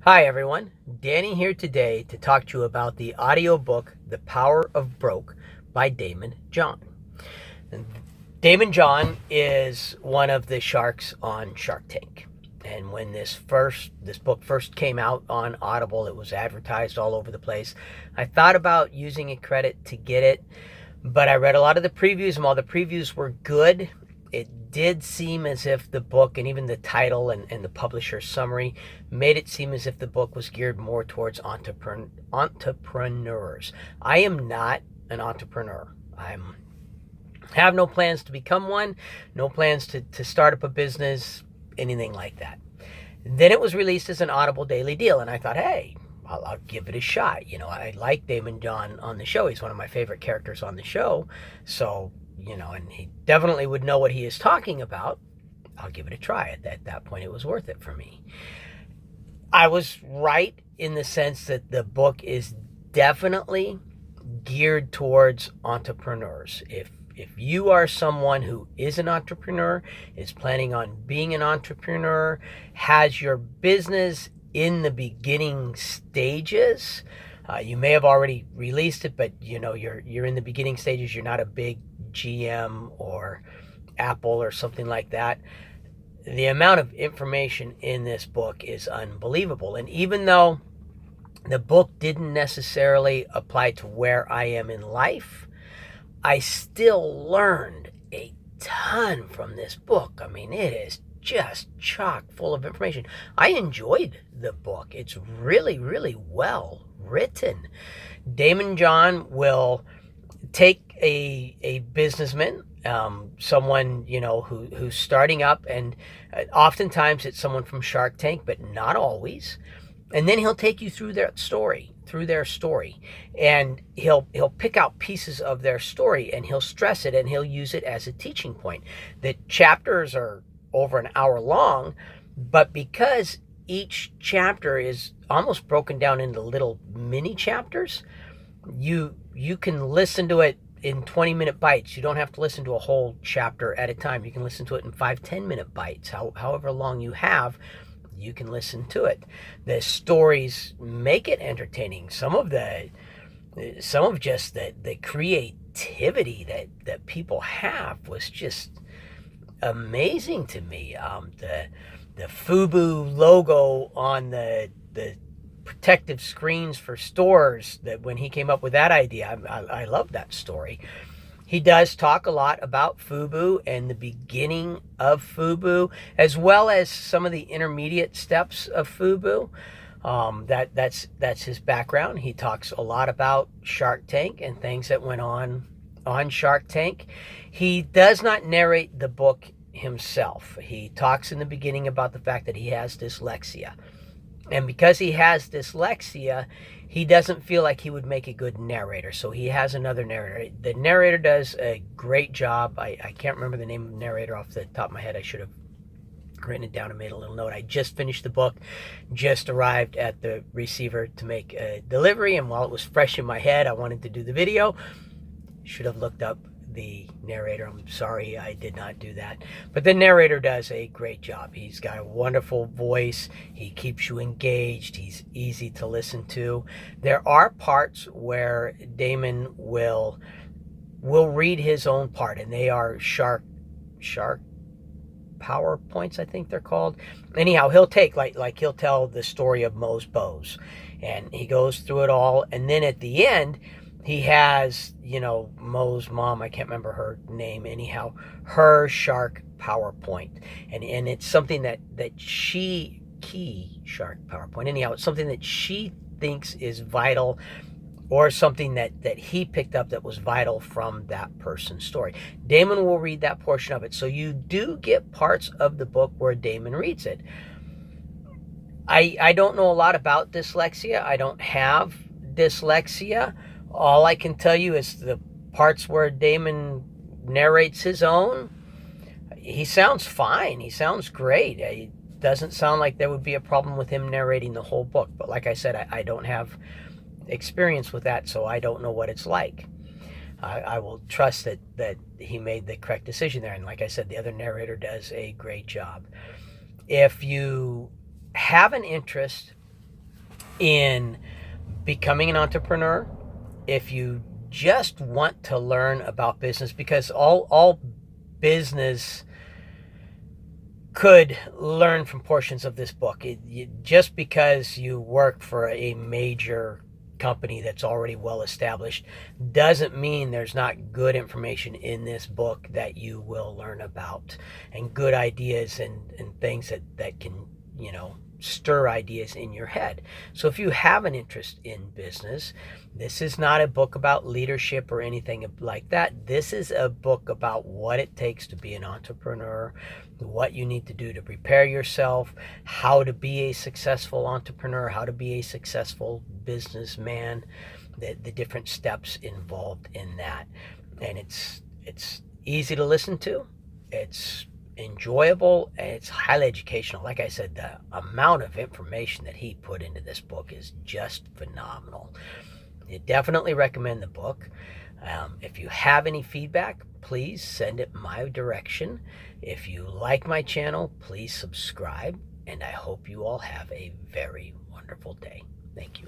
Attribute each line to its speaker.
Speaker 1: Hi everyone, Danny here today to talk to you about the audiobook The Power of Broke by Daymond John. And Daymond John is one of the sharks on Shark Tank. And when this book first came out on Audible, it was advertised all over the place. I thought about using a credit to get it, but I read a lot of the previews, and while the previews were good, it did seem as if the book, and even the title and the publisher's summary, made it seem as if the book was geared more towards entrepreneurs. I am not an entrepreneur. I have no plans to become one, no plans to start up a business, anything like that. Then it was released as an Audible daily deal, and I thought, hey, I'll give it a shot. You know, I like Daymond John on the show. He's one of my favorite characters on the show. So, and he definitely would know what he is talking about. I'll give it a try. At that point, it was worth it for me. I was right in the sense that the book is definitely geared towards entrepreneurs. If you are someone who is an entrepreneur, is planning on being an entrepreneur, has your business in the beginning stages, you may have already released it, but you're in the beginning stages. You're not a big GM or Apple or something like that. The amount of information in this book is unbelievable. And even though the book didn't necessarily apply to where I am in life, I still learned a ton from this book. I mean, it is just chock full of information. I enjoyed the book. It's really, really well written. Daymond John will take a businessman, someone who's starting up, and oftentimes it's someone from Shark Tank, but not always. And then he'll take you through their story, and he'll pick out pieces of their story, and he'll stress it, and he'll use it as a teaching point. The chapters are over an hour long, but because each chapter is almost broken down into little mini chapters, you can listen to it in 20-minute bites. You don't have to listen to a whole chapter at a time. You can listen to it in 5-10-minute bites. However long you have, you can listen to it. The stories make it entertaining. Some of just the creativity that people have was just amazing to me. The FUBU logo on the protective screens for stores, that when he came up with that idea, I love that story. He does talk a lot about FUBU and the beginning of FUBU, as well as some of the intermediate steps of FUBU. That's his background. He talks a lot about Shark Tank and things that went on Shark Tank. He does not narrate the book himself. He talks in the beginning about the fact that he has dyslexia. And because he has dyslexia, he doesn't feel like he would make a good narrator. So he has another narrator. The narrator does a great job. I can't remember the name of the narrator off the top of my head. I should have written it down and made a little note. I just finished the book, just arrived at the receiver to make a delivery. And while it was fresh in my head, I wanted to do the video. Should have looked up the narrator. I'm sorry I did not do that. But the narrator does a great job. He's got a wonderful voice. He keeps you engaged. He's easy to listen to. There are parts where Daymond will read his own part, and they are shark PowerPoints, I think they're called. Anyhow, he'll take he'll tell the story of Moe's Bows, and he goes through it all, and then at the end he has, Moe's mom, I can't remember her name, anyhow, her shark PowerPoint. And it's something that key shark PowerPoint. Anyhow, it's something that she thinks is vital, or something that he picked up that was vital from that person's story. Daymond will read that portion of it. So you do get parts of the book where Daymond reads it. I don't know a lot about dyslexia. I don't have dyslexia. All I can tell you is the parts where Daymond narrates his own, he sounds fine. He sounds great. It doesn't sound like there would be a problem with him narrating the whole book. But like I said, I don't have experience with that, so I don't know what it's like. I will trust that he made the correct decision there. And like I said, the other narrator does a great job. If you have an interest in becoming an entrepreneur, if you just want to learn about business, because all business could learn from portions of this book. Just because you work for a major company that's already well established doesn't mean there's not good information in this book that you will learn about, and good ideas and things that can, stir ideas in your head. So if you have an interest in business, this is not a book about leadership or anything like that. This is a book about what it takes to be an entrepreneur, what you need to do to prepare yourself, how to be a successful entrepreneur, how to be a successful businessman, the different steps involved in that. And it's easy to listen to. It's enjoyable, and it's highly educational. Like I said, the amount of information that he put into this book is just phenomenal. I definitely recommend the book. If you have any feedback, please send it my direction. If you like my channel, please subscribe, and I hope you all have a very wonderful day. Thank you.